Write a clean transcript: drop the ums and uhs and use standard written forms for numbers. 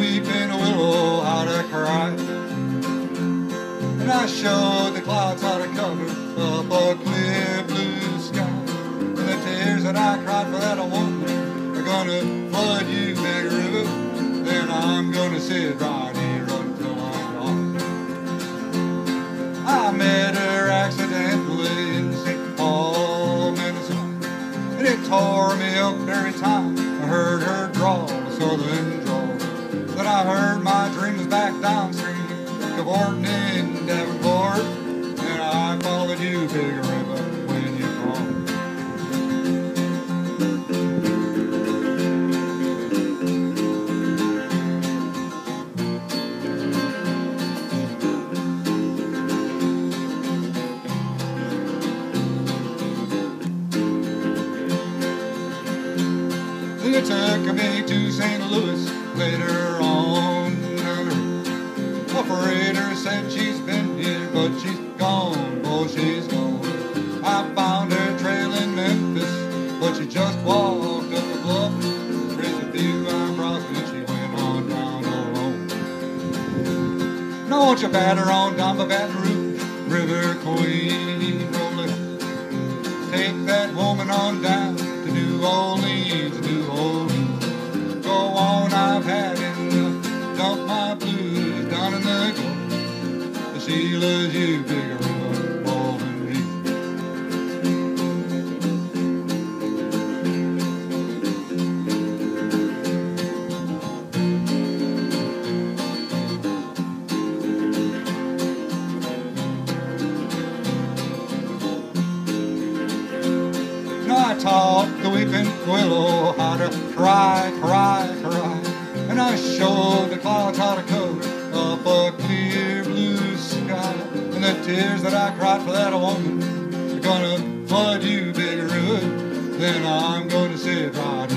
weeping willow how to cry. And I showed the clouds how to cover up a clear blue sky. And the tears that I cried for that woman are gonna flood you, big river. Then I'm gonna sit right here until I'm gone. I met her accidentally in St. Paul, Minnesota, and it tore me up every time I heard her drawl, a southern drawl. Then I heard my dreams back downstream, cavorting in Davenport, and I followed you, big river, when you called. They took me to St. Louis later on. Operator said she's been here, but she's gone. Oh, she's gone. I found her trail in Memphis, but she just walked up the bluff, raised a few eyebrows, and she went on down alone. Now won't you batter on down the Baton Rouge River Queen, roll it up. Take that woman on down to New Orleans, New Orleans. Go on, I've had enough. Dump my blues down in the Gulf. She loves you, big river, more than me. Now I taught the weeping willow how to cry, cry, cry. And I showed the clouds how to cover up a clear blue sky. And the tears that I cried for that woman are gonna flood you, big river. Then I'm gonna sit right